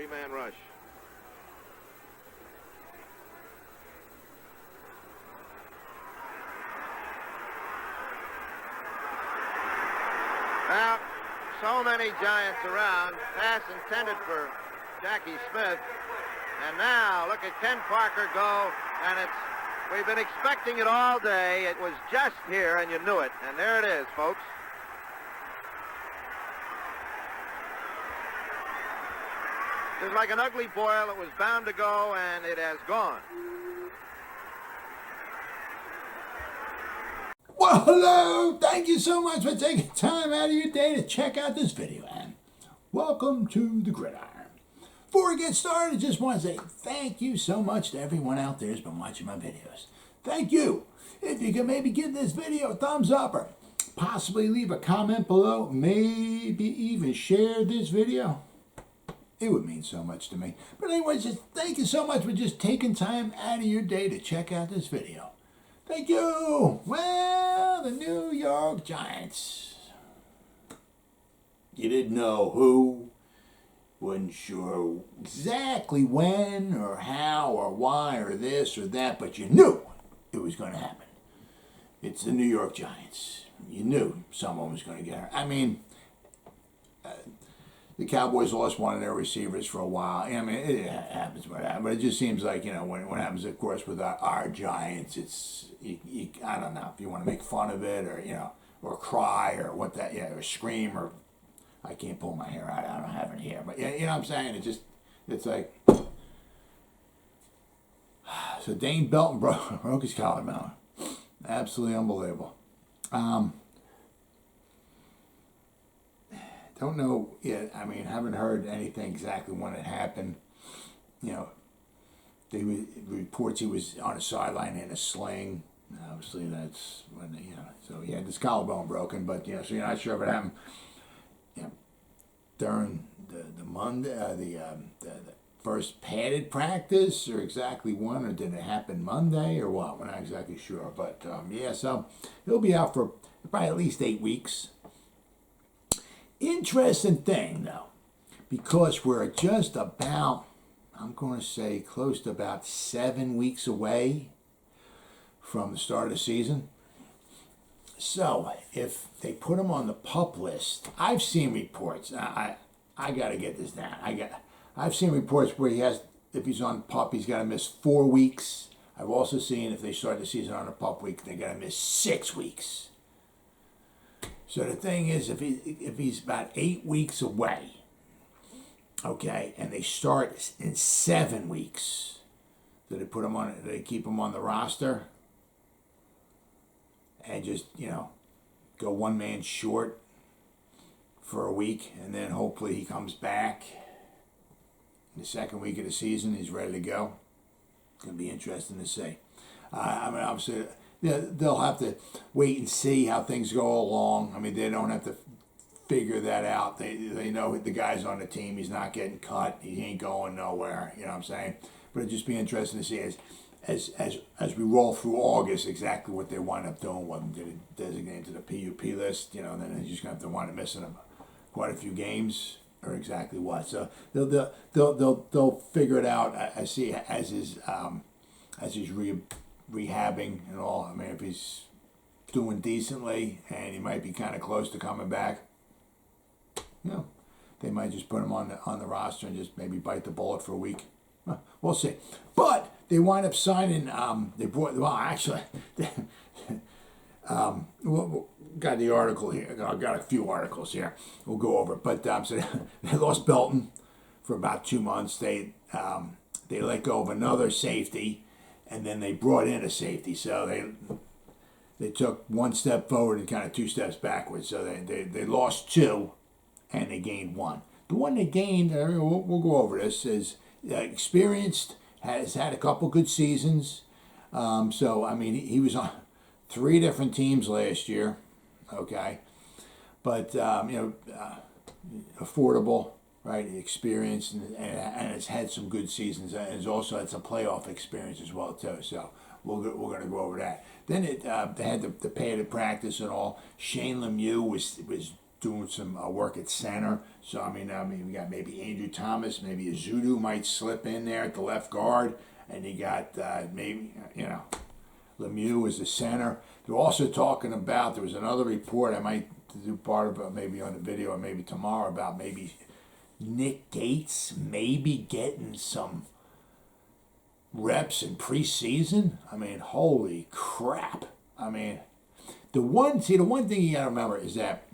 three-man rush. Now, so many Giants around. Pass intended for Jackie Smith. And now, look at Ken Parker go. And we've been expecting it all day. It was just here, and you knew it. And there it is, folks. It's like an ugly boil. It was bound to go, and it has gone. Well, hello. Thank you so much for taking time out of your day to check out this video, and welcome to the Gridiron. Before we get started, I just want to say thank you so much to everyone out there who's been watching my videos. Thank you. If you can maybe give this video a thumbs up or possibly leave a comment below, maybe even share this video, it would mean so much to me. But anyways, just thank you so much for just taking time out of your day to check out this video. Thank you. Well, the New York Giants. You didn't know who, wasn't sure exactly when or how or why or this or that, but you knew it was going to happen. It's the New York Giants. You knew someone was going to get hurt. I mean, the Cowboys lost one of their receivers for a while. I mean, it happens, but it just seems like, you know, when it happens, of course, with our Giants, it's, I don't know if you want to make fun of it or, you know, or cry or what that, yeah, or scream or, I can't pull my hair out, I don't have it here, but you know what I'm saying? It's like, so Dane Belton broke his collarbone. Absolutely unbelievable. Don't know yet. I mean, haven't heard anything exactly when it happened. You know, reports he was on a sideline in a sling. Obviously, that's when you know. So he had his collarbone broken, but you know, so you're not sure if it happened. You know, during the Monday, the first padded practice, or exactly when, or did it happen Monday, or what? We're not exactly sure, but yeah. So he'll be out for probably at least 8 weeks. Interesting thing, though, because we're just about, I'm going to say, close to about 7 weeks away from the start of the season. So, if they put him on the PUP list, I've seen reports. I got to get this down. I've seen reports where if he's on PUP, he's got to miss 4 weeks. I've also seen if they start the season on a PUP week, they got to miss 6 weeks. So the thing is, if he's about 8 weeks away, okay, and they start in 7 weeks, do they put him on? Do they keep him on the roster and just, you know, go one man short for a week, and then hopefully he comes back in the second week of the season, he's ready to go? It's going to be interesting to see. I mean, obviously, yeah, they'll have to wait and see how things go along. I mean, they don't have to figure that out. They know the guy's on the team. He's not getting cut. He ain't going nowhere. You know what I'm saying? But it'd just be interesting to see as we roll through August exactly what they wind up doing. Whether they designate to the PUP list, you know, and then they're just going to have to wind up missing them quite a few games or exactly what. So they'll figure it out. I see as he's rehabbing and all. I mean, if he's doing decently and he might be kind of close to coming back, you know, they might just put him on the roster and just maybe bite the bullet for a week. We'll see. But they wind up signing. Got the article here. I got a few articles here. We'll go over it. But so they lost Belton for about 2 months. They let go of another safety. And then they brought in a safety, so they took 1 step forward and kind of 2 steps backwards. So they lost 2, and they gained 1. The one they gained, we'll go over this, is experienced, has had a couple good seasons. So, I mean, he was on 3 different teams last year, okay? But, you know, affordable. Right, experienced and has had some good seasons, and has also had some playoff experience as well too. So we're going to go over that. Then they had the padded practice and all. Shane Lemieux was doing some work at center. So I mean, we got maybe Andrew Thomas, maybe Azudu might slip in there at the left guard, and you got maybe Lemieux as the center. They're also talking about, there was another report, I might do part of it maybe on the video or maybe tomorrow, about maybe Nick Gates maybe getting some reps in preseason. I mean, holy crap. I mean, the one thing you got to remember is that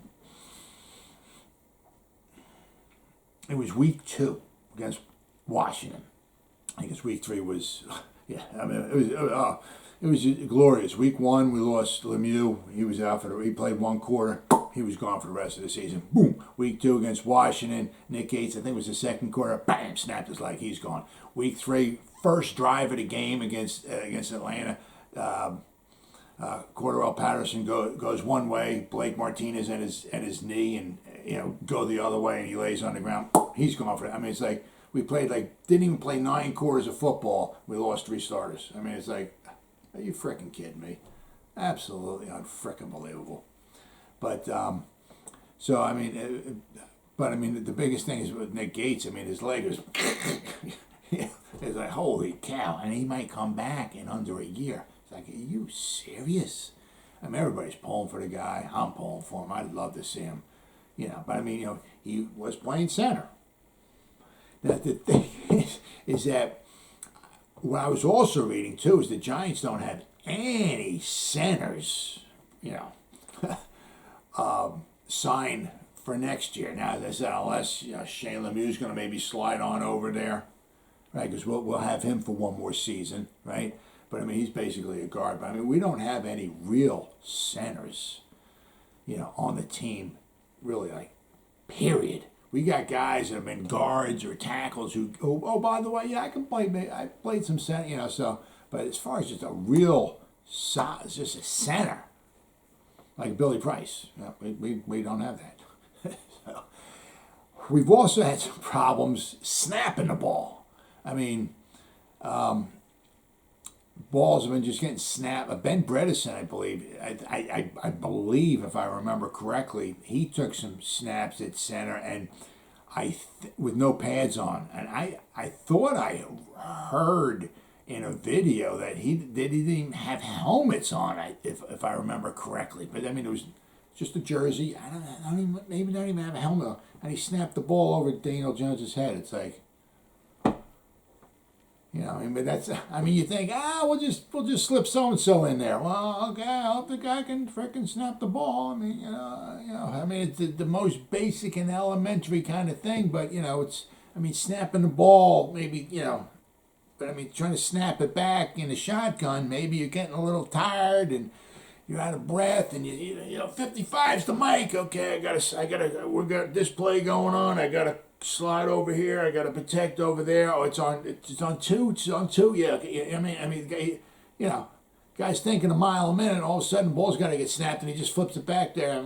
it was week 2 against Washington. I guess week 3 was, yeah, I mean, it was glorious. Week 1, we lost Lemieux. He was out he played 1 quarter. He was gone for the rest of the season. Boom. Week 2 against Washington. Nick Gates, I think it was the 2nd quarter. Bam, snapped his leg. He's gone. Week 3, first drive of the game against Atlanta. Cordarrelle Patterson goes one way. Blake Martinez at his knee, and go the other way, and he lays on the ground. He's gone for it. I mean, it's like we didn't even play 9 quarters of football. We lost 3 starters. I mean, it's like, are you freaking kidding me? Absolutely unfreaking believable. But so I mean, the biggest thing is with Nick Gates. I mean, his leg is it's like, holy cow, and he might come back in under a year. It's like, are you serious? I mean, everybody's pulling for the guy. I'm pulling for him. I'd love to see him, But I mean, he was playing center. Now the thing is that what I was also reading too is the Giants don't have any centers, signed for next year. Now, as I said, unless Shane Lemieux's going to maybe slide on over there, right? Because we'll have him for 1 more season, right? But I mean, he's basically a guard. But I mean, we don't have any real centers, on the team, really, period. We got guys that have been guards or tackles who, by the way, I can play. I played some center, So, but as far as just a real size, just a center, like Billy Price, we don't have that. So, we've also had some problems snapping the ball. I mean, balls have been just getting snapped. Ben Bredesen, I believe, I believe, if I remember correctly, he took some snaps at center and with no pads on. And I thought I heard in a video that he didn't even have helmets on, if I remember correctly. But I mean, it was just a jersey. I don't even, maybe not even have a helmet on. And he snapped the ball over Daniel Jones's head. It's like, but that's, you think, we'll just slip so-and-so in there. Well, okay, I hope the guy can frickin' snap the ball. It's the most basic and elementary kind of thing, but, it's, snapping the ball, maybe, but trying to snap it back in a shotgun, maybe you're getting a little tired and you're out of breath, and 55's the mic. Okay, we got this play going on. I gotta slide over here. I gotta protect over there. Oh, it's on 2. It's on 2. Yeah. Guy's thinking a mile a minute. All of a sudden, the ball's got to get snapped, and he just flips it back there.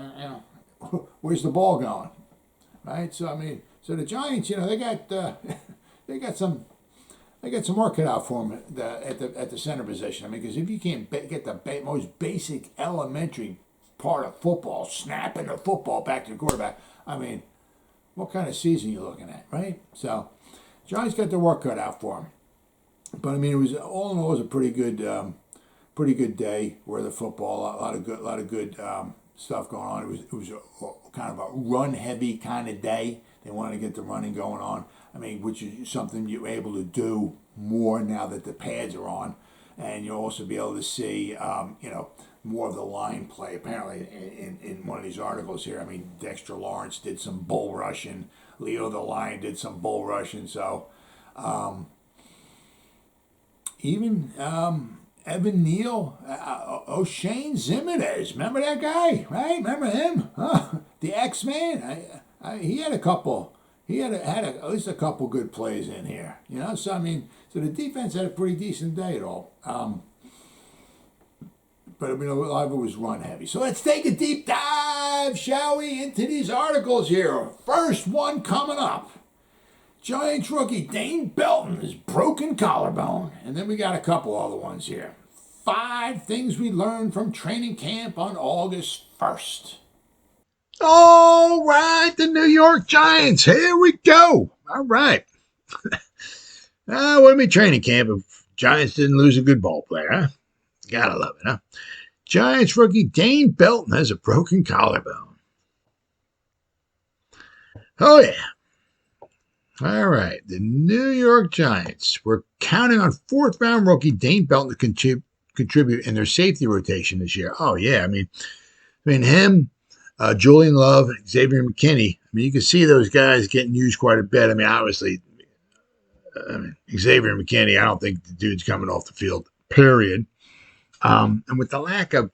Where's the ball going? Right. So so the Giants, they got some work cut out for them at the center position. Because if you can't get the most basic elementary part of football, snapping the football back to the quarterback, what kind of season you looking at, right? So, Giants got their work cut out for them. But it was all in all, it was a pretty good day where the football, a lot of good stuff going on. It was kind of a run heavy kind of day. They wanted to get the running going on. Which is something you're able to do more now that the pads are on, and you'll also be able to see, more of the line play. Apparently, in one of these articles here, Dexter Lawrence did some bull rushing. Leo the Lion did some bull rushing. So, even Evan Neal, Oshane Ximines, remember that guy, right? Remember him? The X-Man. He had a couple. He had at least a couple good plays in here, So so the defense had a pretty decent day at all. But a lot of it was run heavy. So let's take a deep dive, shall we, into these articles here. First one coming up: Giants rookie Dane Belton is broken collarbone, and then we got a couple other ones here. 5 things we learned from training camp on August 1st. All right, the New York Giants. Here we go. All right. Wouldn't be training camp if Giants didn't lose a good ball player, huh? Gotta love it, huh? Giants rookie Dane Belton has a broken collarbone. Oh, yeah. All right. The New York Giants were counting on fourth-round rookie Dane Belton to contribute in their safety rotation this year. Oh, yeah. I mean him, Julian Love, Xavier McKinney. I mean, you can see those guys getting used quite a bit. I mean, obviously, Xavier McKinney, I don't think the dude's coming off the field, period. And with the lack of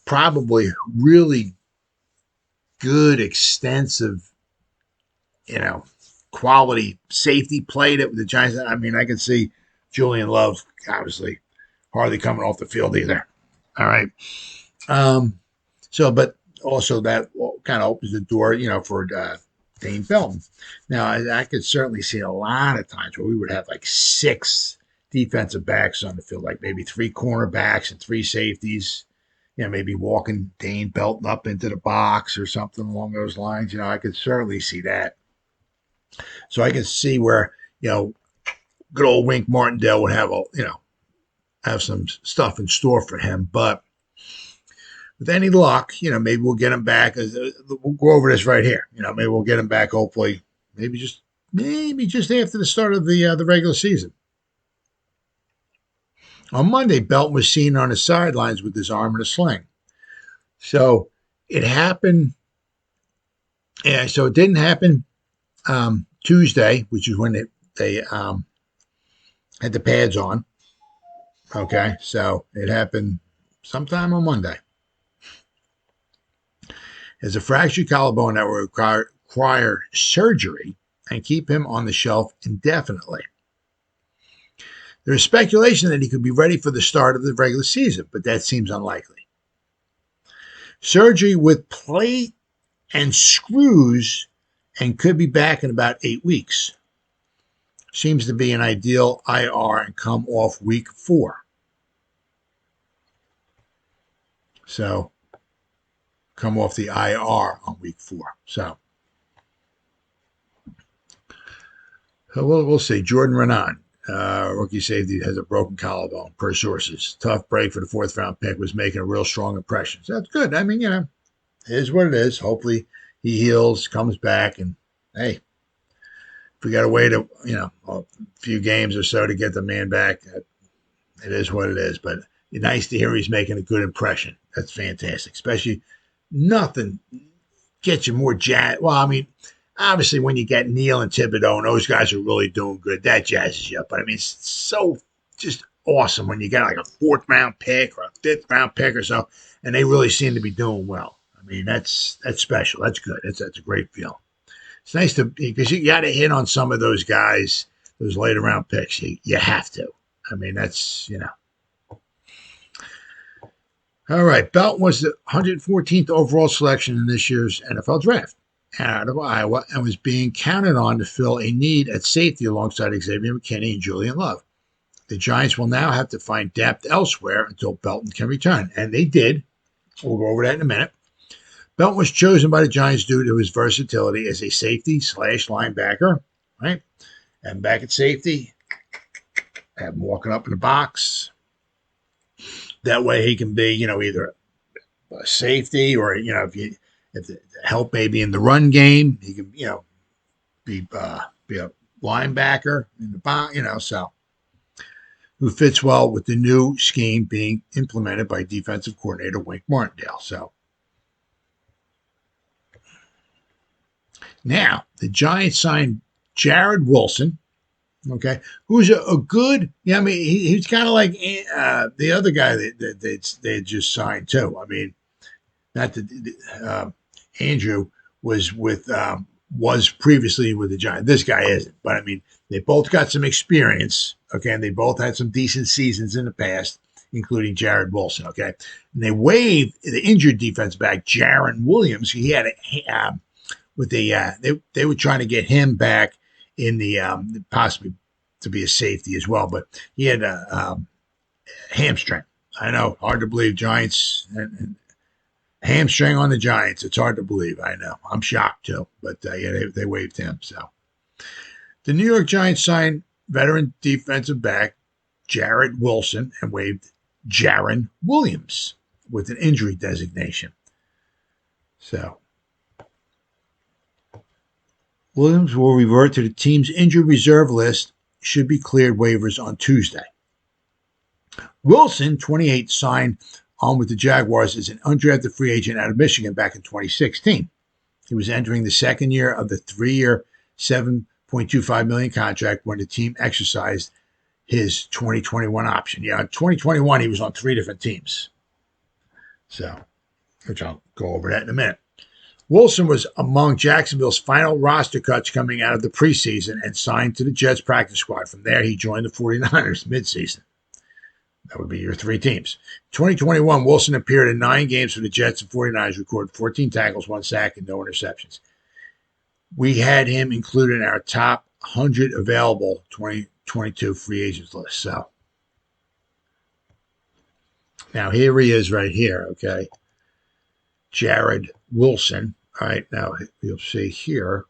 probably really good, extensive, quality safety play that the Giants, I mean, I can see Julian Love, obviously, hardly coming off the field either. All right. But also that kind of opens the door, for Dane Belton. Now, I could certainly see a lot of times where we would have like 6 defensive backs on the field, like maybe 3 cornerbacks and 3 safeties, maybe walking Dane Belton up into the box or something along those lines. I could certainly see that. So I can see where, good old Wink Martindale would have some stuff in store for him. But with any luck, maybe we'll get him back. We'll go over this right here. Maybe we'll get him back. Hopefully, maybe just after the start of the regular season. On Monday, Belton was seen on the sidelines with his arm in a sling. So it happened. Yeah. So it didn't happen Tuesday, which is when they had the pads on. Okay, so it happened sometime on Monday. As a fractured collarbone that will require surgery and keep him on the shelf indefinitely. There is speculation that he could be ready for the start of the regular season, but that seems unlikely. Surgery with plate and screws and could be back in about 8 weeks. Seems to be an ideal IR and come off week 4. So, come off the IR on week 4. So, we'll see. Jordan Renan, rookie safety, has a broken collarbone, per sources. Tough break for the 4th-round pick, was making a real strong impression. So, that's good. I mean, it is what it is. Hopefully, he heals, comes back, and hey, if we got to wait a few games or so to get the man back, it is what it is. But it's nice to hear he's making a good impression. That's fantastic. Especially nothing gets you more jazzed. Well, I mean, obviously when you get Neal and Thibodeau and those guys are really doing good, that jazzes you up. But I mean, it's so just awesome when you get like a 4th-round pick or a 5th-round pick or so, and they really seem to be doing well. I mean, that's special. That's good. That's a great feeling. It's nice because you got to hit on some of those guys, those later round picks. You have to. I mean, that's, All right. Belton was the 114th overall selection in this year's NFL draft out of Iowa and was being counted on to fill a need at safety alongside Xavier McKinney and Julian Love. The Giants will now have to find depth elsewhere until Belton can return. And they did. We'll go over that in a minute. Belton was chosen by the Giants due to his versatility as a safety/linebacker, right? And back at safety, have him walking up in the box. That way he can be, either a safety or, if the help may be in the run game, he can, be a linebacker in the box, so who fits well with the new scheme being implemented by defensive coordinator Wink Martindale. So now the Giants signed Jarrod Wilson, okay, who's a good, he's kind of like the other guy that they had just signed too. I mean, not that Andrew was previously with the Giants. This guy isn't, but I mean, they both got some experience, okay, and they both had some decent seasons in the past, including Jarrod Wilson, okay. And they waived the injured defense back, Jarren Williams. He had they were trying to get him back in the possibly to be a safety as well, but he had a hamstring. I know, hard to believe. Giants Hamstring on the Giants. It's hard to believe. I know. I'm shocked too. But yeah, they waived him. So the New York Giants signed veteran defensive back Jarrett Wilson and waived Jaron Williams with an injury designation. So Williams will revert to the team's injured reserve list. Should be cleared waivers on Tuesday. Wilson, 28, signed on with the Jaguars as an undrafted free agent out of Michigan back in 2016. He was entering the second year of the 3-year, $7.25 million contract when the team exercised his 2021 option. Yeah, in 2021, he was on 3 different teams. So, which I'll go over that in a minute. Wilson was among Jacksonville's final roster cuts coming out of the preseason and signed to the Jets practice squad. From there, he joined the 49ers midseason. That would be your 3 teams. 2021, Wilson appeared in 9 games for the Jets and 49ers, recorded 14 tackles, 1 sack, and no interceptions. We had him included in our top 100 available 2022 free agents list. So now here he is right here, okay? Jared Wilson. All right, now you'll see here.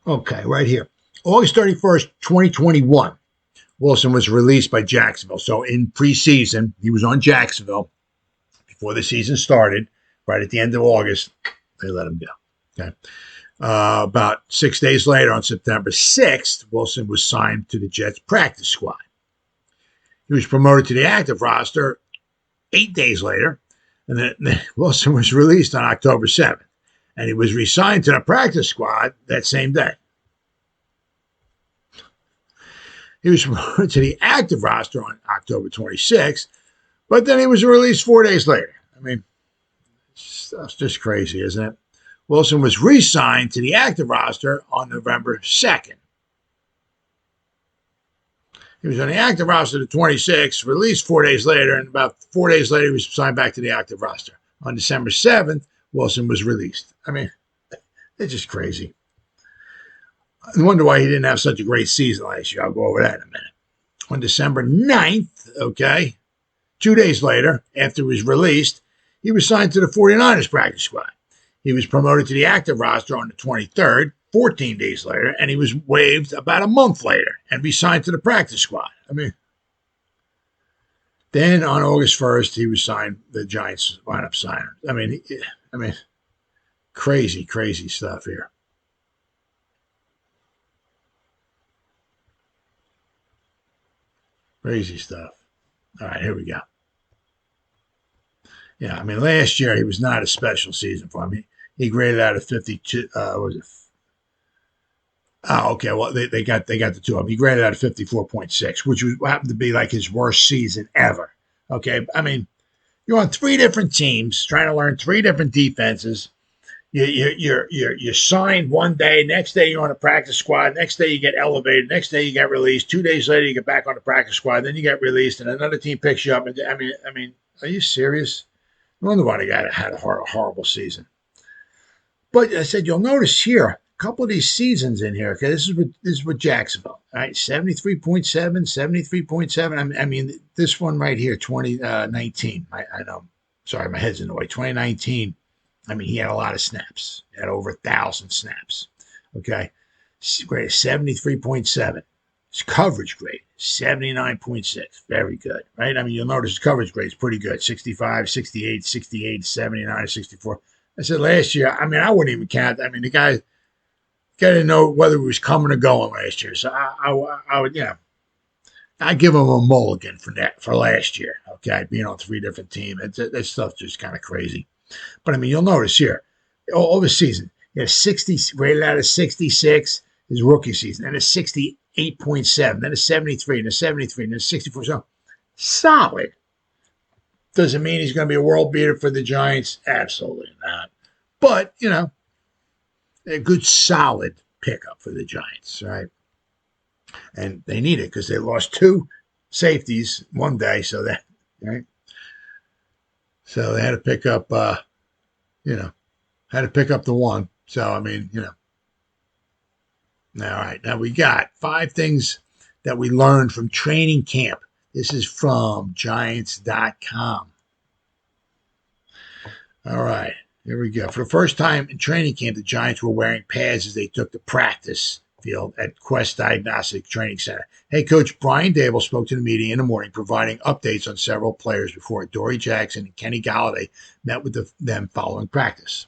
Okay, right here. August 31st, 2021, Wilson was released by Jacksonville. So in preseason, he was on Jacksonville before the season started. Right at the end of August, they let him go. Okay. About 6 days later, on September 6th, Wilson was signed to the Jets practice squad. He was promoted to the active roster 8 days later, and then Wilson was released on October 7th, and he was re-signed to the practice squad that same day. He was promoted to the active roster on October 26th, but then he was released 4 days later. I mean, that's just crazy, isn't it? Wilson was re-signed to the active roster on November 2nd. He was on the active roster the 26th, released 4 days later, and about 4 days later, he was signed back to the active roster. On December 7th, Wilson was released. I mean, it's just crazy. I wonder why he didn't have such a great season last year. I'll go over that in a minute. On December 9th, okay, 2 days later, after he was released, he was signed to the 49ers practice squad. He was promoted to the active roster on the 23rd, 14 days later, and he was waived about a month later and re-signed to the practice squad. I mean, then on August 1st, he was signed, the Giants lineup signer. I mean, crazy, crazy stuff here. Crazy stuff. All right, here we go. Yeah, I mean, last year he was not a special season for him. He graded out of 52. What was it? Oh, okay. Well, they got the two of them. He graded out of 54.6, which happened to be like his worst season ever. Okay, I mean, you're on 3 different teams trying to learn 3 different defenses. You're signed one day. Next day you're on a practice squad. Next day you get elevated. Next day you get released. 2 days later you get back on the practice squad. Then you get released, and another team picks you up. And I mean, are you serious? No wonder why the guy had a horrible season. But I said you'll notice here a couple of these seasons in here. Okay, this is with Jacksonville. All right, 73.7, 73.7. I mean, this one right here, 2019. I know. Sorry, my head's in the way. 2019. I mean, he had a lot of snaps. He had over 1,000 snaps. Okay. Grade 73.7. His coverage grade, 79.6. Very good, right? I mean, you'll notice his coverage grade is pretty good. 65, 68, 68, 79, 64. I said last year, I mean, I wouldn't even count. I mean, the guy didn't know whether he was coming or going last year. So I would, I'd give him a mulligan for last year, okay, being on 3 different teams. That stuff's just kind of crazy. But, I mean, you'll notice here, over the season, he had 60, rated out of 66 his rookie season, and a 68.7, then a 73, and a 73, and a 64. So, solid. Doesn't mean he's going to be a world beater for the Giants. Absolutely not. But, a good solid pickup for the Giants, right? And they need it because they lost 2 safeties one day, so that, right? So they had to pick up, had to pick up the one. So, I mean, All right. Now we got 5 things that we learned from training camp. This is from Giants.com. All right, here we go. For the first time in training camp, the Giants were wearing pads as they took the practice field at Quest Diagnostic Training Center. Head coach Brian Dable spoke to the media in the morning, providing updates on several players before Adoree Jackson and Kenny Galladay met with them following practice.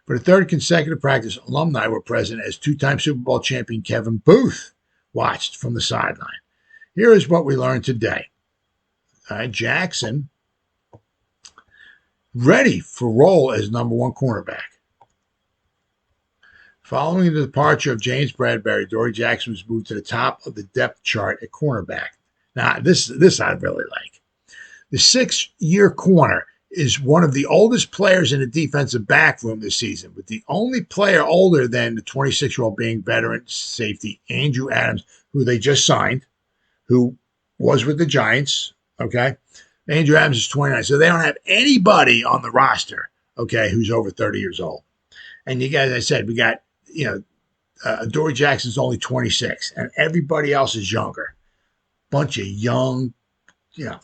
For the third consecutive practice, alumni were present as two-time Super Bowl champion Kevin Booth watched from the sideline. Here is what we learned today. Jackson ready for role as number one cornerback. Following the departure of James Bradbury, Adoree Jackson was moved to the top of the depth chart at cornerback. Now, this I really like. The 6-year corner is one of the oldest players in the defensive back room this season, with the only player older than the 26-year-old being veteran safety Andrew Adams, who they just signed, who was with the Giants, okay? Andrew Adams is 29, so they don't have anybody on the roster, okay, who's over 30 years old. And you guys, as I said, we got, Adoree Jackson's only 26, and everybody else is younger. Bunch of young,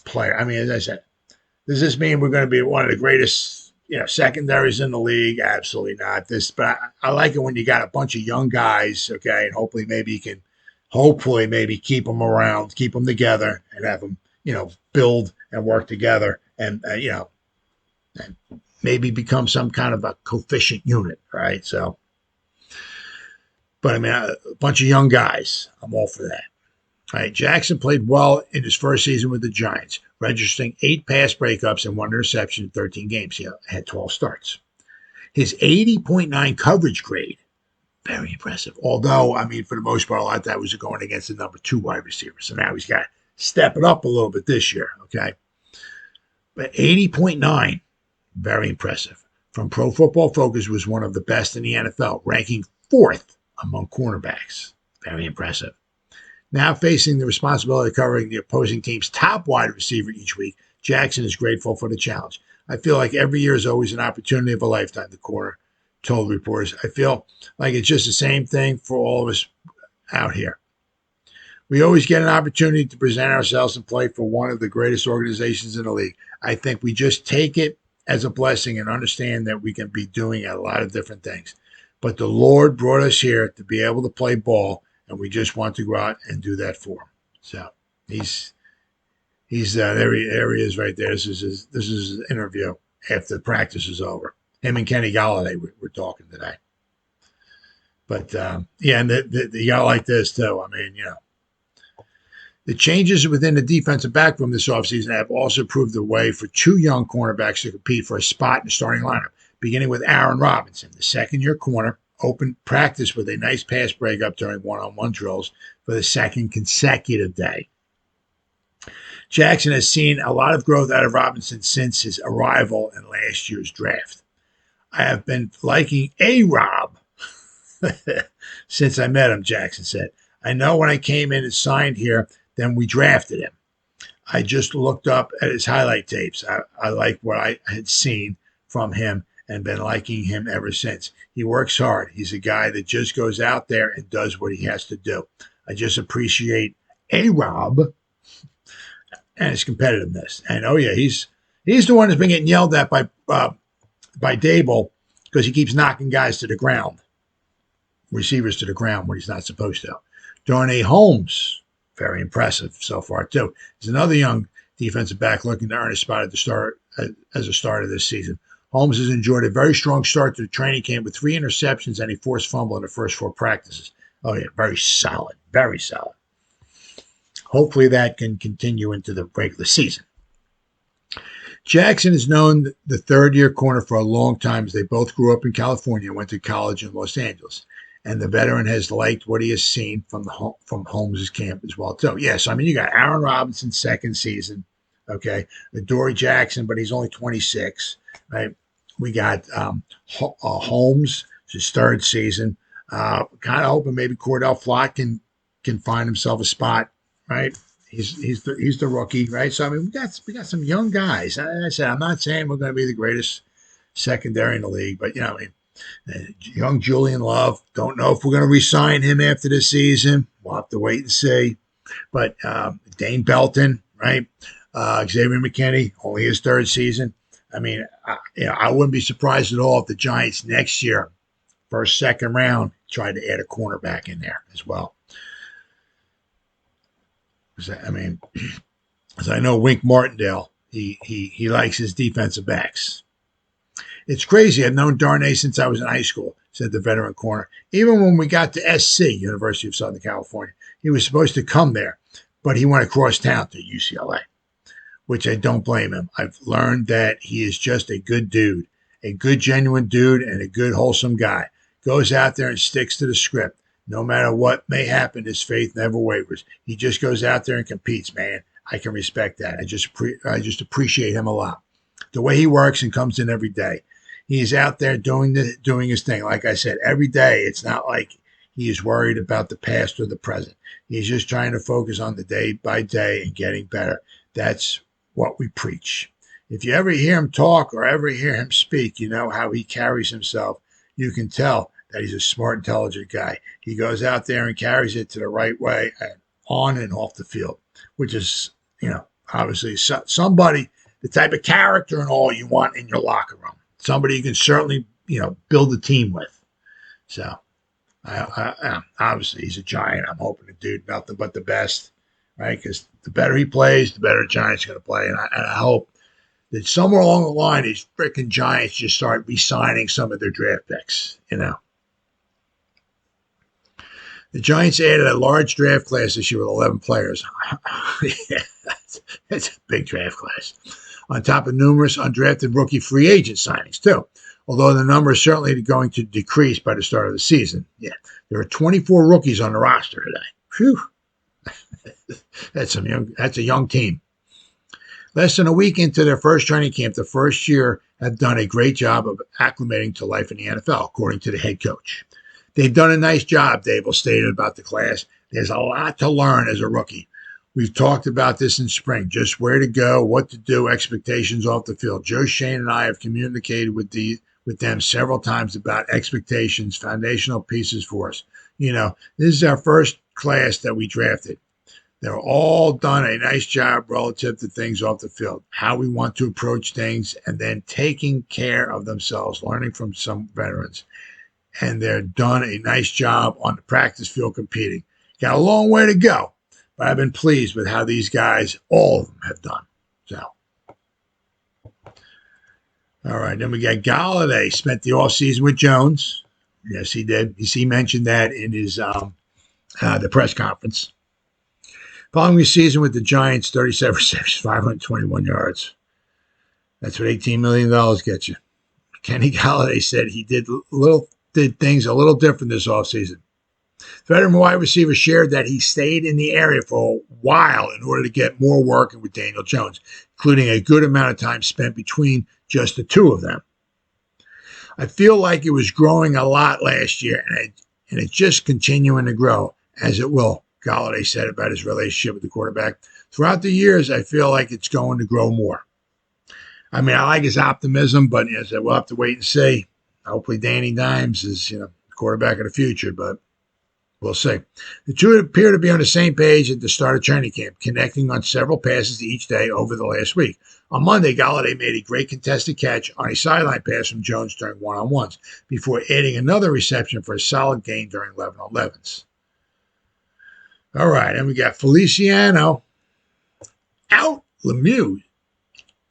players. I mean, as I said, does this mean we're going to be one of the greatest, secondaries in the league? Absolutely not. But I like it when you got a bunch of young guys, okay, and hopefully maybe you can, keep them around, keep them together, and have them, build and work together, and and maybe become some kind of a coefficient unit, right? So, but I mean, a bunch of young guys, I'm all for that. All right, Jackson played well in his first season with the Giants, registering 8 pass breakups and 1 interception in 13 games. He had 12 starts. His 80.9 coverage grade, very impressive. Although, I mean, for the most part, a lot of that was going against the number 2 wide receiver. So now he's got to step it up a little bit this year, okay? But 80.9, very impressive. From Pro Football Focus, was one of the best in the NFL, ranking 4th among cornerbacks. Very impressive. Now facing the responsibility of covering the opposing team's top wide receiver each week, Jackson is grateful for the challenge. I feel like every year is always an opportunity of a lifetime, the corner told reporters. I feel like it's just the same thing for all of us out here. We always get an opportunity to present ourselves and play for one of the greatest organizations in the league. I think we just take it as a blessing and understand that we can be doing a lot of different things. But the Lord brought us here to be able to play ball, and we just want to go out and do that for him. So he's there he is right there. This is his interview after the practice is over. Him and Kenny Galladay we're talking today. But and you gotta like this too. I mean, the changes within the defensive back room this offseason have also proved the way for 2 young cornerbacks to compete for a spot in the starting lineup, beginning with Aaron Robinson, the second-year corner, opened practice with a nice pass breakup during one-on-one drills for the second consecutive day. Jackson has seen a lot of growth out of Robinson since his arrival in last year's draft. I have been liking A-Rob since I met him, Jackson said. I know when I came in and signed here, then we drafted him. I just looked up at his highlight tapes. I like what I had seen from him and been liking him ever since. He works hard. He's a guy that just goes out there and does what he has to do. I just appreciate A-Rob and his competitiveness. And, he's the one that's been getting yelled at by Dable because he keeps knocking guys to the ground, receivers to the ground when he's not supposed to. Darnay Holmes, very impressive so far, too. He's another young defensive back looking to earn a spot at the start as a starter this season. Holmes has enjoyed a very strong start to the training camp with 3 interceptions and a forced fumble in the first 4 practices. Oh, yeah, very solid, very solid. Hopefully that can continue into the regular season. Jackson has known the third-year corner for a long time as they both grew up in California and went to college in Los Angeles. And the veteran has liked what he has seen from Holmes' camp as well, too. Yes, I mean, you got Aaron Robinson, second season, okay? Adoree Jackson, but he's only 26, right? We got Holmes, his third season. Kind of hoping maybe Cordell Flott can find himself a spot, right? He's the rookie, right? So I mean, we got some young guys. I said, I'm not saying we're going to be the greatest secondary in the league, but young Julian Love. Don't know if we're going to re-sign him after this season. We'll have to wait and see. But Dane Belton, right? Xavier McKinney, only his third season. I mean, I wouldn't be surprised at all if the Giants next year, first, second round, tried to add a cornerback in there as well. I mean, as I know, Wink Martindale, he likes his defensive backs. It's crazy. I've known Darnay since I was in high school, said the veteran corner. Even when we got to SC, University of Southern California, he was supposed to come there, but he went across town to UCLA, which I don't blame him. I've learned that he is just a good dude, a good, genuine dude, and a good, wholesome guy. Goes out there and sticks to the script. No matter what may happen, his faith never wavers. He just goes out there and competes, man. I can respect that. I just appreciate him a lot. The way he works and comes in every day. He's out there doing his thing. Like I said, every day. It's not like he is worried about the past or the present. He's just trying to focus on the day by day and getting better. That's what we preach. If you ever hear him talk or ever hear him speak, you know how he carries himself. You can tell that he's a smart, intelligent guy. He goes out there and carries it to the right way and on and off the field, which is, obviously somebody, the type of character and all you want in your locker room. Somebody you can certainly, build a team with. So, obviously, he's a Giant. I'm hoping to do nothing but the best, right? Because the better he plays, the better the Giants are going to play. And I hope that somewhere along the line, these freaking Giants just start re-signing some of their draft picks, The Giants added a large draft class this year with 11 players. Yeah, that's a big draft class. On top of numerous undrafted rookie free agent signings, too. Although the number is certainly going to decrease by the start of the season. Yeah, there are 24 rookies on the roster today. Phew. That's a young team. Less than a week into their first training camp, the first year have done a great job of acclimating to life in the NFL, according to the head coach. They've done a nice job, Dable stated about the class. There's a lot to learn as a rookie. We've talked about this in spring, just where to go, what to do, expectations off the field. Joe Shane and I have communicated with them several times about expectations, foundational pieces for us. This is our first class that we drafted. They're all done a nice job relative to things off the field, how we want to approach things, and then taking care of themselves, learning from some veterans. And they're done a nice job on the practice field competing. Got a long way to go, but I've been pleased with how these guys, all of them, have done. So, all right, then we got Golladay. Spent the offseason with Jones. Yes, he did. He mentioned that in his the press conference. Following the season with the Giants, 37 receptions, 521 yards. That's what $18 million gets you. Kenny Golladay said he did things a little different this offseason. The veteran wide receiver shared that he stayed in the area for a while in order to get more work with Daniel Jones, including a good amount of time spent between just the two of them. I feel like it was growing a lot last year, and it's just continuing to grow, as it will, Golladay said about his relationship with the quarterback. Throughout the years, I feel like it's going to grow more. I mean, I like his optimism, but as I said, we'll have to wait and see. Hopefully Danny Dimes is, the quarterback of the future, but we'll see. The two appear to be on the same page at the start of training camp, connecting on several passes each day over the last week. On Monday, Golladay made a great contested catch on a sideline pass from Jones during one-on-ones before adding another reception for a solid gain during 11-on-11s. All right, and we got Feliciano out. Lemieux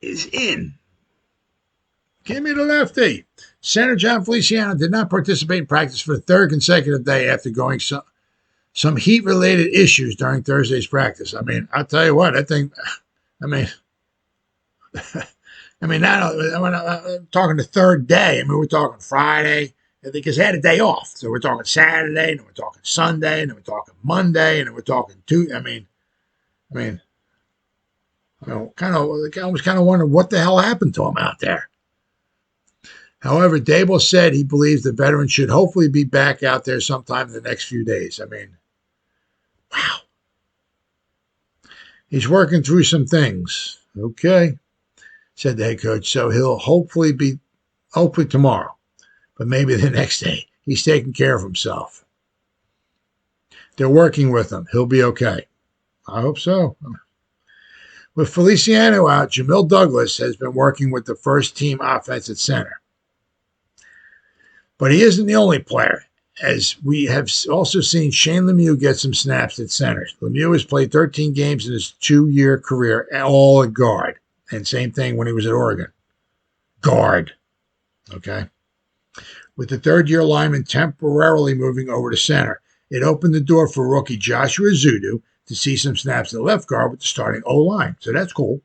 is in. Give me the lefty. Center John Feliciano did not participate in practice for the third consecutive day after going some heat-related issues during Thursday's practice. I mean, I'll tell you what, now I'm talking the third day. I mean, we're talking Friday, because he had a day off. So we're talking Saturday, and then we're talking Sunday, and then we're talking Monday, and then we're talking Tuesday. I was kind of wondering what the hell happened to him out there. However, Dable said he believes the veteran should hopefully be back out there sometime in the next few days. I mean, wow. He's working through some things. Okay, said the head coach. So he'll hopefully tomorrow, but maybe the next day. He's taking care of himself. They're working with him. He'll be okay. I hope so. With Feliciano out, Jamil Douglas has been working with the first-team offense at center. But he isn't the only player, as we have also seen Shane Lemieux get some snaps at center. Lemieux has played 13 games in his 2-year career, all at guard. And same thing when he was at Oregon. Guard. Okay? With the third-year lineman temporarily moving over to center, it opened the door for rookie Joshua Zudu to see some snaps at left guard with the starting O-line. So that's cool.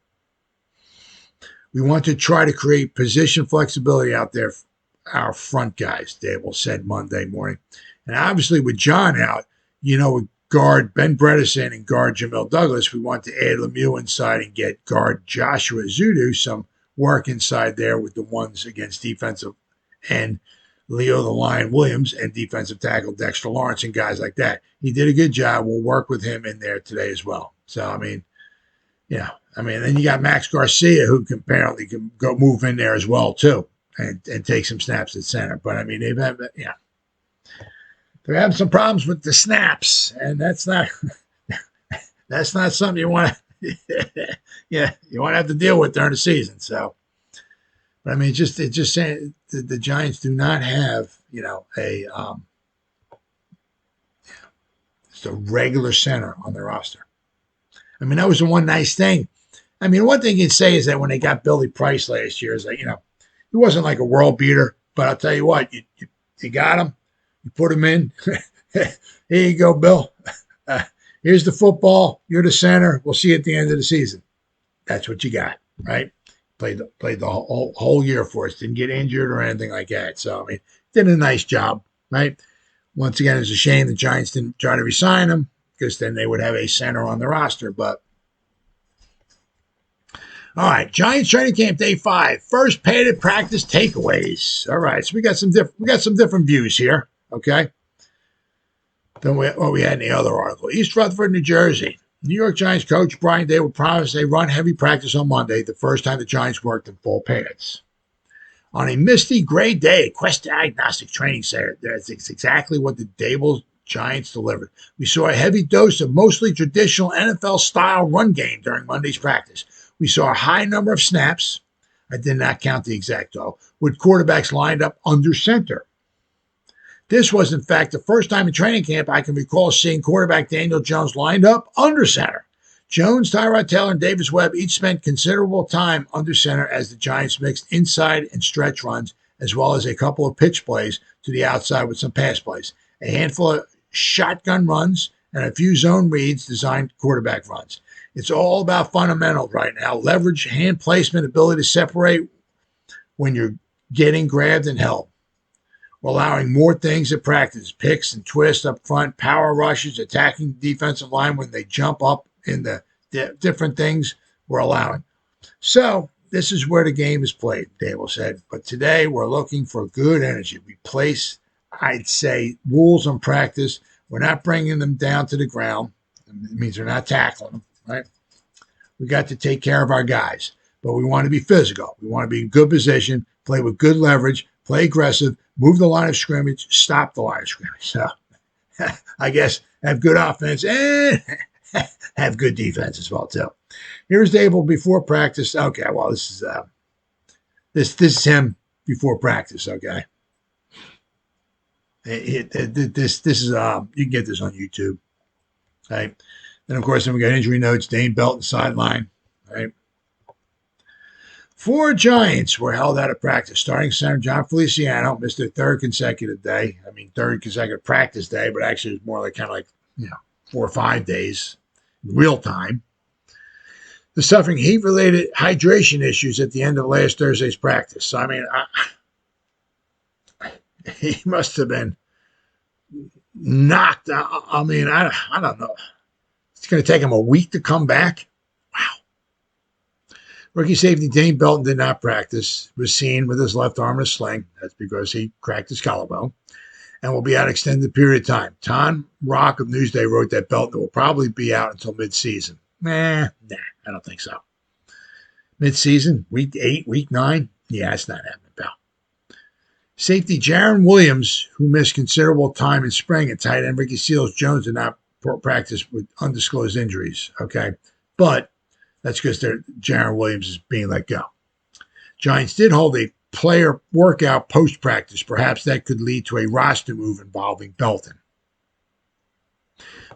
We want to try to create position flexibility out there for our front guys, Dable said Monday morning. And obviously with John out, with guard Ben Bredesen and guard Jamil Douglas, we want to add Lemieux inside and get guard Joshua Zudu some work inside there with the ones against defensive end Leo the Lion Williams and defensive tackle Dexter Lawrence and guys like that. He did a good job. We'll work with him in there today as well. So, then you got Max Garcia, who can apparently go move in there as well, too, and take some snaps at center. But, they're having some problems with the snaps, and that's not something you want to you want to have to deal with during the season. So, but it's just saying the Giants do not have just a regular center on their roster. That was the one nice thing. One thing you'd say is that when they got Billy Price last year, is that he wasn't like a world beater, but I'll tell you what, you got him, you put him in. Here you go, Bill. Here's the football. You're the center. We'll see you at the end of the season. That's what you got, right? Played the whole year for us. Didn't get injured or anything like that. So, did a nice job, right? Once again, it's a shame the Giants didn't try to re-sign him because then they would have a center on the roster. But, all right, Giants training camp day 5. First padded practice takeaways. All right, so we got some different views here, okay, than what we had in the other article. East Rutherford, New Jersey. New York Giants coach Brian Daboll promised a run heavy practice on Monday, the first time the Giants worked in full pads. On a misty gray day at Quest Diagnostic Training Center, that's exactly what the Daboll Giants delivered. We saw a heavy dose of mostly traditional NFL-style run game during Monday's practice. We saw a high number of snaps. I did not count the exact though, with quarterbacks lined up under center. This was, in fact, the first time in training camp I can recall seeing quarterback Daniel Jones lined up under center. Jones, Tyrod Taylor, and Davis Webb each spent considerable time under center as the Giants mixed inside and stretch runs, as well as a couple of pitch plays to the outside with some pass plays, a handful of shotgun runs, and a few zone reads designed quarterback runs. It's all about fundamentals right now. Leverage, hand placement, ability to separate when you're getting grabbed and held. We're allowing more things at practice, picks and twists up front, power rushes, attacking the defensive line when they jump up in the different things we're allowing. So this is where the game is played, Daboll said. But today we're looking for good energy. We place, I'd say, rules on practice. We're not bringing them down to the ground. It means we're not tackling them, right? We got to take care of our guys. But we want to be physical. We want to be in good position, play with good leverage, play aggressive, move the line of scrimmage, stop the line of scrimmage. So I guess have good offense and have good defense as well, too. Here's Daboll before practice. Okay, well, this is him before practice, okay? This is you can get this on YouTube. Right? Then of course we got injury notes, Dane Belton sideline, right? 4 Giants were held out of practice. Starting center John Feliciano missed their third consecutive practice day, but actually it was more like 4 or 5 days in real time. The suffering heat-related hydration issues at the end of last Thursday's practice. So, he must have been knocked out. I don't know. It's going to take him a week to come back. Wow. Rookie safety Dane Belton did not practice, was seen with his left arm in a sling. That's because he cracked his collarbone and will be out extended period of time. Tom Rock of Newsday wrote that Belton will probably be out until midseason. Nah, I don't think so. Midseason, week 8, week 9? Yeah, it's not happening, pal. Safety Jaron Williams, who missed considerable time in spring, and tight end Ricky Seals-Jones did not practice with undisclosed injuries, okay? But That's because Jaron Williams is being let go. Giants did hold a player workout post-practice. Perhaps that could lead to a roster move involving Belton.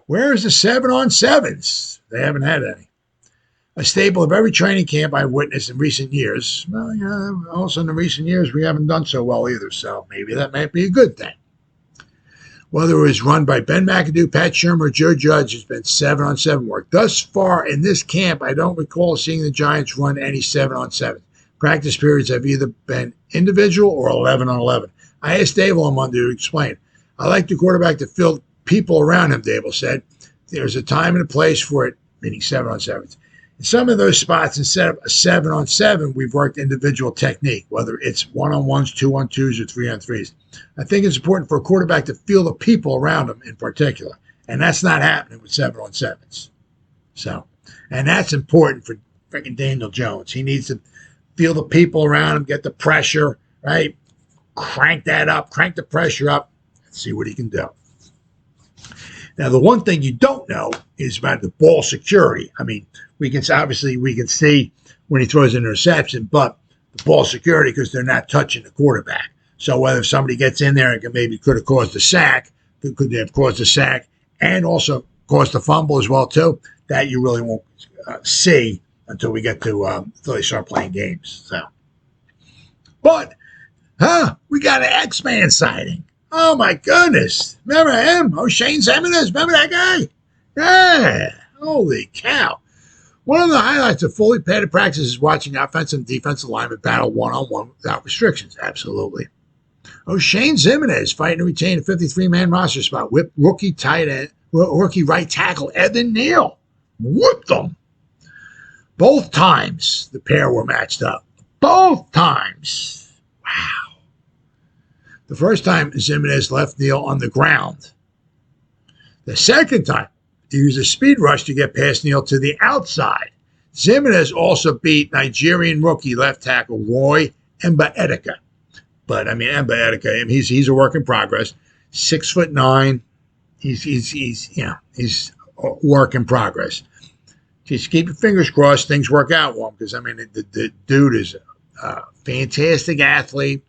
Where is the 7-on-7s? They haven't had any. A staple of every training camp I've witnessed in recent years. Well, also in the recent years, we haven't done so well either, so maybe that might be a good thing. Whether it was run by Ben McAdoo, Pat Shermer, or Joe Judge, has been 7-on-7 work. Thus far in this camp, I don't recall seeing the Giants run any 7-on-7. Practice periods have either been individual or 11-on-11. I asked Dable on Monday to explain. I like the quarterback to field people around him, Dable said. There's a time and a place for it, meaning 7-on-7s. In some of those spots, instead of a 7-on-7, we've worked individual technique, whether it's 1-on-1s, 2-on-2s, or 3-on-3s. I think it's important for a quarterback to feel the people around him in particular, and that's not happening with 7-on-7s. So, and that's important for freaking Daniel Jones. He needs to feel the people around him, get the pressure, right? Crank that up, crank the pressure up, and see what he can do. Now, the one thing you don't know is about the ball security. I mean, we can see when he throws an interception, but the ball security, because they're not touching the quarterback. So whether somebody gets in there and could have caused a sack, could have caused a sack, and also caused a fumble as well too, that you really won't see until we get to until they start playing games. So, but we got an X-Man sighting. Oh, my goodness. Remember him? Oshane Ximines. Remember that guy? Yeah. Holy cow. One of the highlights of fully padded practice is watching offensive and defensive linemen battle one-on-one without restrictions. Absolutely. Oshane Ximines fighting to retain a 53-man roster spot with rookie right tackle Evan Neal. Whooped them. Both times the pair were matched up. Both times. Wow. The first time, Ximines left Neal on the ground. The second time, he used a speed rush to get past Neal to the outside. Ximines also beat Nigerian rookie left tackle Roy Mbaetika. But, I mean, Mbaetika, he's a work in progress. 6'9". He's a work in progress. Just keep your fingers crossed things work out for him, because, I mean, the dude is a fantastic athlete.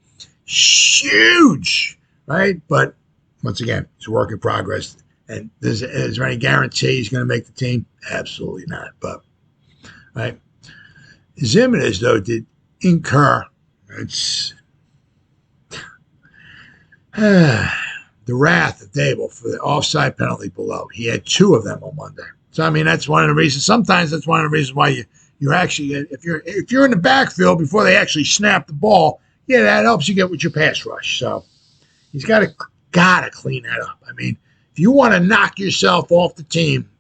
Huge, right? But once again, it's a work in progress. And is there any guarantee he's going to make the team? Absolutely not. But right, Ximines though did incur the wrath of Dable for the offside penalty below. He had 2 of them on Monday. So I mean, that's one of the reasons. Sometimes that's one of the reasons why you're actually, if you're in the backfield before they actually snap the ball. Yeah, that helps you get with your pass rush. So he's got to clean that up. I mean, if you want to knock yourself off the team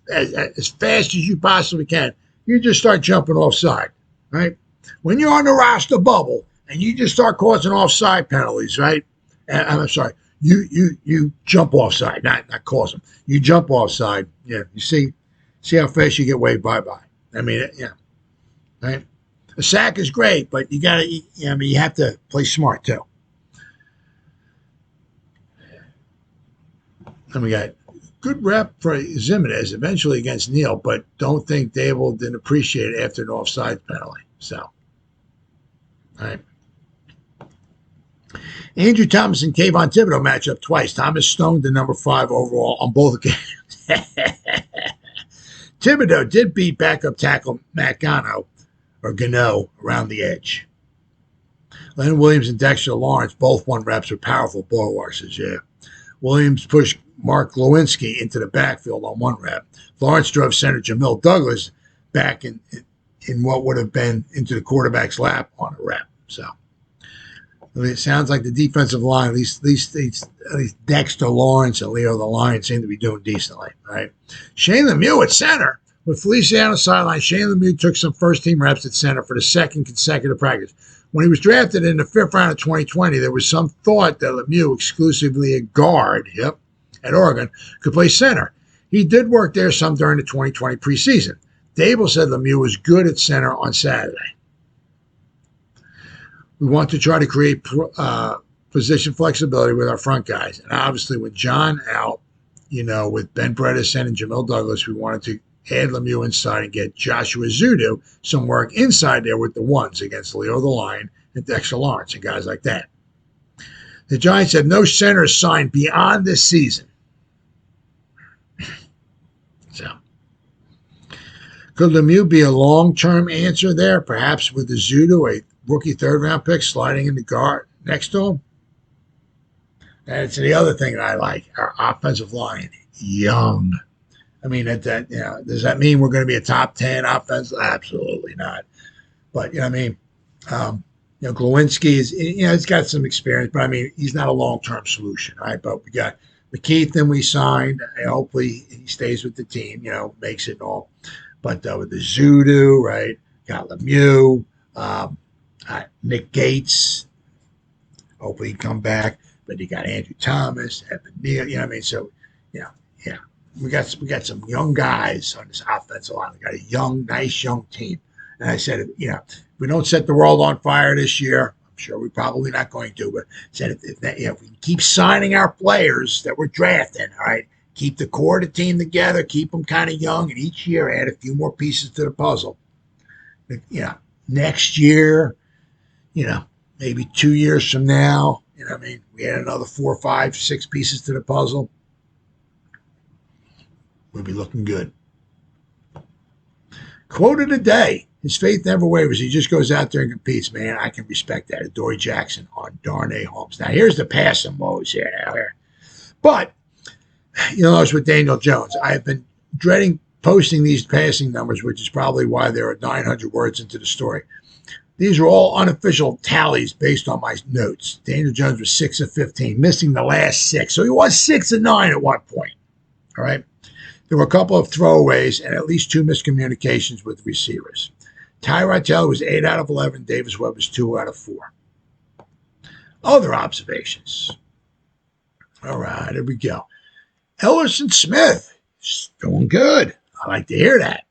as fast as you possibly can, you just start jumping offside, right? When you're on the roster bubble and you just start causing offside penalties, right? I'm sorry, you jump offside, not cause them. You jump offside. Yeah, you see how fast you get waved bye-bye. I mean, yeah, right? A sack is great, but you have to play smart too. And we got good rep for Ximines eventually against Neal, but don't think Dable didn't appreciate it after an offside penalty. So, all right. Andrew Thomas and Kayvon Thibodeau match up twice. Thomas stoned the number 5 overall on both occasions. Thibodeau did beat backup tackle Matt Gano around the edge. Leonard Williams and Dexter Lawrence both won reps with powerful ball rushes, yeah. Williams pushed Mark Lewinsky into the backfield on 1 rep. Lawrence drove center Jamil Douglas back in what would have been into the quarterback's lap on a rep. So I mean, it sounds like the defensive line, at least Dexter Lawrence and Leo the Lion seem to be doing decently, right? Shane Lemieux at center. With Felicia on the sideline, Shane Lemieux took some first-team reps at center for the 2nd consecutive practice. When he was drafted in the 5th round of 2020, there was some thought that Lemieux, exclusively a guard, at Oregon, could play center. He did work there some during the 2020 preseason. Dable said Lemieux was good at center on Saturday. We want to try to create position flexibility with our front guys. And obviously with John out, with Ben Bredesen and Jamil Douglas, we wanted to add Lemieux inside and get Joshua Zudu some work inside there with the ones against Leo the Lion and Dexter Lawrence and guys like that. The Giants have no centers signed beyond this season. So, could Lemieux be a long-term answer there, perhaps with the Zudu, a rookie third-round pick, sliding in the guard next to him? And it's the other thing that I like, our offensive line, young. I mean, does that mean we're going to be a top 10 offense? Absolutely not. But, you know what I mean? Glowinski is, he's got some experience, but I mean, he's not a long-term solution, right? But we got McKeithen we signed. Hopefully he stays with the team, makes it all. But with the Zudu, right? Got Lemieux, Nick Gates. Hopefully he come back. But you got Andrew Thomas, Evan Neal, So, we got some young guys on this offensive line. We got a nice young team. And I said, if we don't set the world on fire this year, I'm sure we're probably not going to. But I said, if we keep signing our players that we're drafting, all right, keep the core of the team together, keep them kind of young, and each year add a few more pieces to the puzzle. Next year, maybe 2 years from now, we add another 4, 5, 6 pieces to the puzzle. We'll be looking good. Quote of the day. His faith never wavers. He just goes out there and competes, man. I can respect that. Adoree Jackson on Darnay Holmes. Now, here's the passing woes here. But, notice with Daniel Jones, I have been dreading posting these passing numbers, which is probably why there are 900 words into the story. These are all unofficial tallies based on my notes. Daniel Jones was 6 of 15, missing the last 6. So he was 6 of 9 at one point. All right. There were a couple of throwaways and at least 2 miscommunications with receivers. Tyrod Taylor was 8 out of 11. Davis Webb was 2 out of 4. Other observations. All right, here we go. Ellerson Smith is doing good. I like to hear that.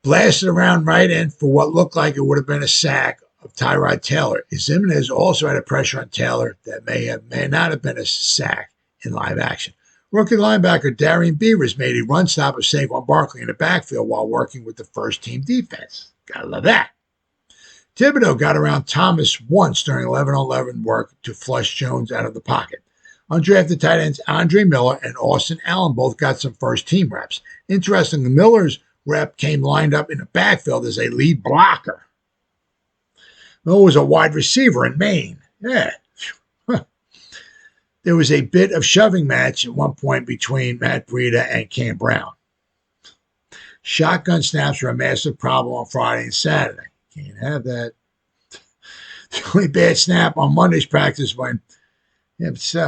Blasted around right end for what looked like it would have been a sack of Tyrod Taylor. Ximines also had a pressure on Taylor that may not have been a sack in live action. Rookie linebacker Darian Beavers made a run stop of Saquon Barkley in the backfield while working with the first-team defense. Gotta love that. Thibodeau got around Thomas once during 11-on-11 work to flush Jones out of the pocket. Undrafted tight ends Andre Miller and Austin Allen both got some first-team reps. Interestingly, Miller's rep came lined up in the backfield as a lead blocker. Miller was a wide receiver in Maine. Yeah. There was a bit of shoving match at one point between Matt Breida and Cam Brown. Shotgun snaps were a massive problem on Friday and Saturday. Can't have that. The only bad snap on Monday's practice when, still,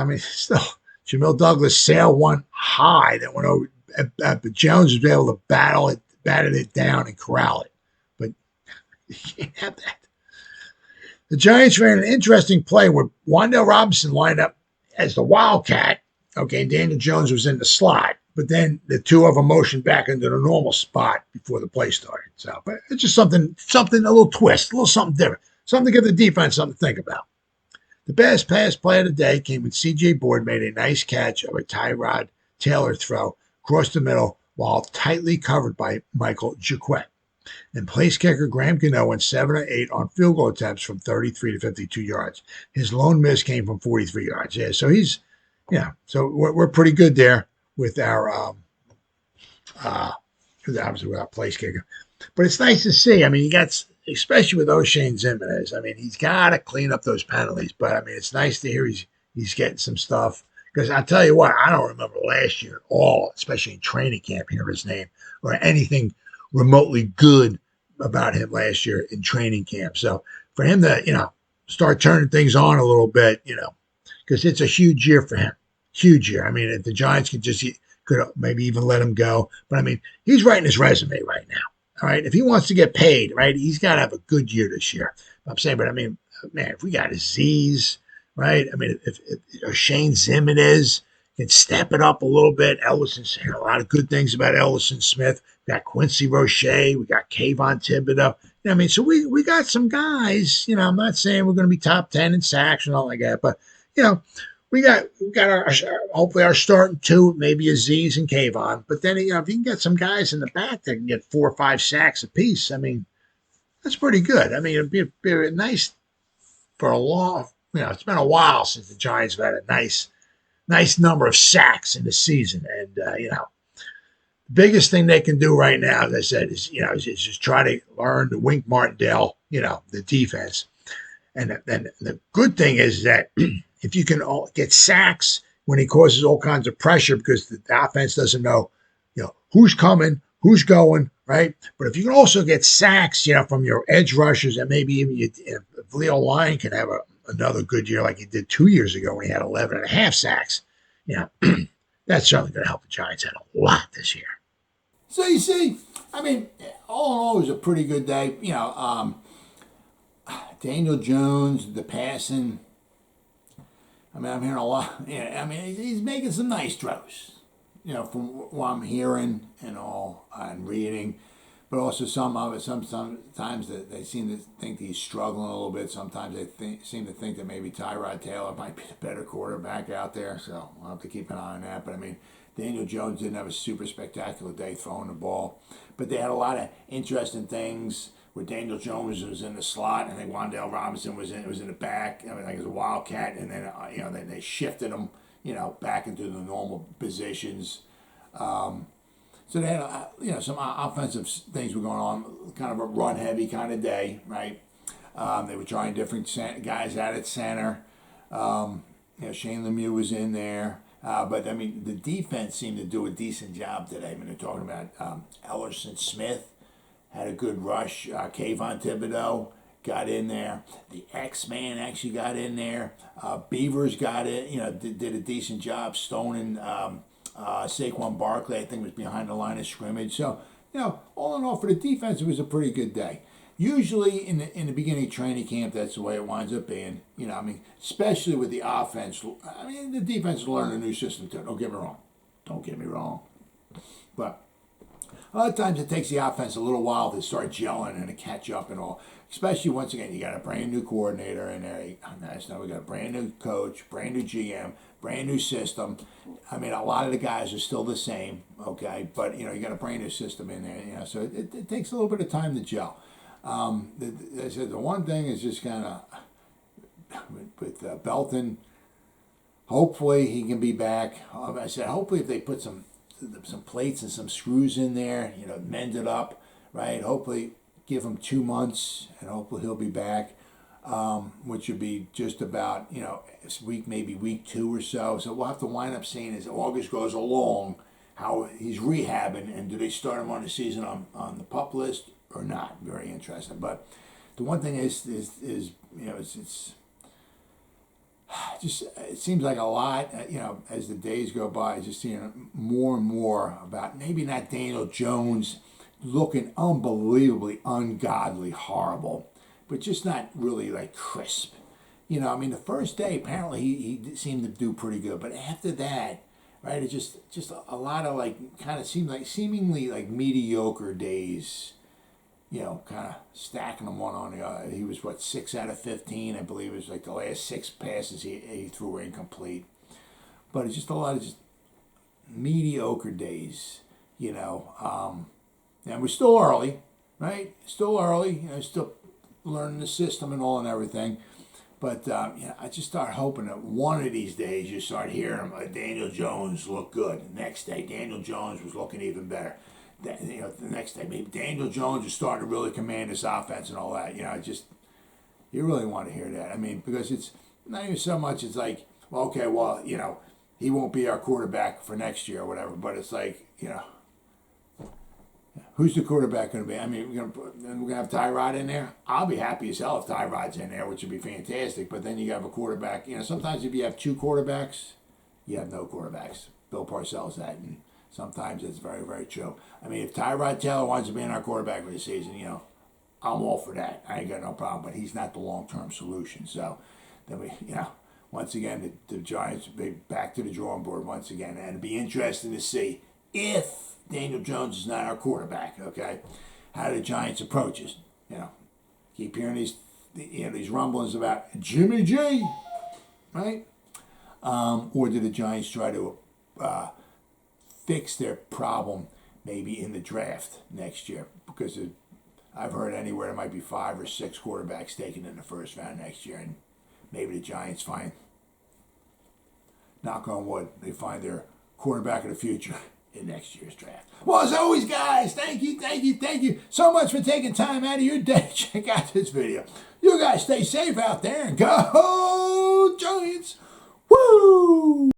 Jamil Douglas sailed one high that went over, but Jones was able to batted it down and corral it. But you can't have that. The Giants ran an interesting play where Wan'Dale Robinson lined up as the Wildcat, and Daniel Jones was in the slot, but then the two of them motioned back into the normal spot before the play started. So, but it's just something, a little twist, a little something different, something to give the defense something to think about. The best pass play of the day came when C.J. Board made a nice catch of a Tyrod Taylor throw across the middle while tightly covered by Michael Jacquet. And place kicker Graham Gano went 7 of 8 on field goal attempts from 33 to 52 yards. His lone miss came from 43 yards. Yeah, so so we're pretty good there with our obviously with our place kicker. But it's nice to see. I mean, you got, especially with Oshane Ximines, I mean, he's got to clean up those penalties. But I mean, it's nice to hear he's getting some stuff. Because I'll tell you what, I don't remember last year at all, especially in training camp, hear his name or anything remotely good about him last year in training camp. So for him to, start turning things on a little bit, because it's a huge year for him. Huge year. I mean, if the Giants could maybe even let him go. But I mean, he's writing his resume right now. All right. If he wants to get paid, right, he's got to have a good year this year. I'm saying, but I mean, man, if we got Azeez, right? I mean, if Oshane Ximines can step it up a little bit. Ellison's heard a lot of good things about Ellerson Smith. We got Quincy Roche. We got Kayvon Thibodeau. I mean, so we got some guys. I'm not saying we're going to be top 10 in sacks and all like that, but we got our hopefully our starting two, maybe Azeez and Kayvon. But then if you can get some guys in the back that can get 4 or 5 sacks apiece, I mean, that's pretty good. I mean, it'd be nice for a long. It's been a while since the Giants have had a nice number of sacks in the season, and the biggest thing they can do right now, as I said, is just try to learn to Wink Martindale, the defense. And then the good thing is that if you can get sacks when he causes all kinds of pressure because the offense doesn't know, who's coming, who's going, right? But if you can also get sacks, from your edge rushers, and maybe even if Leo Lyon can have another good year like he did 2 years ago when he had 11 and a half sacks, that's certainly going to help the Giants out a lot this year. So you see, I mean, all in all, it was a pretty good day. Daniel Jones, the passing. I mean, I'm hearing a lot. I mean, he's making some nice throws. From what I'm hearing and all and reading, but also some of it. Sometimes that they seem to think that he's struggling a little bit. Sometimes they seem to think that maybe Tyrod Taylor might be the better quarterback out there. So I'll have to keep an eye on that. But I mean, Daniel Jones didn't have a super spectacular day throwing the ball, but they had a lot of interesting things where Daniel Jones was in the slot, and then Wan'Dale Robinson was in the back. I mean, like it was a wildcat, and then then they shifted him, back into the normal positions. So they had some offensive things were going on, kind of a run heavy kind of day, right? They were trying different guys out at center. Shane Lemieux was in there. But, I mean, the defense seemed to do a decent job today. I mean, they're talking about Ellerson Smith had a good rush. Kayvon Thibodeau got in there. The X-Man actually got in there. Beavers got in, did a decent job stoning Saquon Barkley, I think, was behind the line of scrimmage. So, all in all, for the defense, it was a pretty good day. Usually in the beginning of training camp, that's the way it winds up being. Especially with the offense. I mean, the defense will learn a new system too. Don't get me wrong. But a lot of times it takes the offense a little while to start gelling and to catch up and all. Especially, once again, you got a brand new coordinator in there. We got a brand new coach, brand new GM, brand new system. I mean, a lot of the guys are still the same, okay? But, you got a brand new system in there, so it takes a little bit of time to gel. I said the one thing is just kind of with Belton. Hopefully he can be back. I said hopefully if they put some plates and some screws in there, mend it up, right? Hopefully give him 2 months and hopefully he'll be back, which would be just about maybe week 2 or so. So we'll have to wind up seeing as August goes along how he's rehabbing and do they start him on the season on the PUP list or not. Very interesting. But the one thing is it's just it seems like a lot. As the days go by, just seeing more and more about maybe not Daniel Jones looking unbelievably ungodly horrible, but just not really like crisp. I mean, the first day apparently he seemed to do pretty good, but after that, right, it just a lot of kind of seemingly mediocre days. Kind of stacking them one on the other. He was 6 out of 15, I believe. It was like the last 6 passes he threw were incomplete. But it's just a lot of just mediocre days, And we're still early, right? Still early, still learning the system and all and everything. But I just start hoping that one of these days you start hearing Daniel Jones look good. The next day, Daniel Jones was looking even better. The next day, maybe Daniel Jones is starting to really command this offense and all that. You really want to hear that. I mean, because it's not even so much. It's like, well, okay, well, he won't be our quarterback for next year or whatever. But it's like, who's the quarterback going to be? I mean, we're gonna have Tyrod in there. I'll be happy as hell if Tyrod's in there, which would be fantastic. But then you have a quarterback. Sometimes if you have 2 quarterbacks, you have no quarterbacks. Bill Parcells that. And sometimes it's very, very true. I mean, if Tyrod Taylor wants to be in our quarterback for the season, I'm all for that. I ain't got no problem. But he's not the long-term solution. So then we, once again, the Giants will be back to the drawing board once again. And it'll be interesting to see if Daniel Jones is not our quarterback, okay, how the Giants approach us. Keep hearing these rumblings about Jimmy G, right? Or do the Giants try to fix their problem maybe in the draft next year? Because I've heard anywhere there might be 5 or 6 quarterbacks taken in the first round next year, and maybe the Giants find, knock on wood, they find their quarterback of the future in next year's draft. Well, as always, guys, thank you so much for taking time out of your day to check out this video. You guys stay safe out there and go Giants! Woo!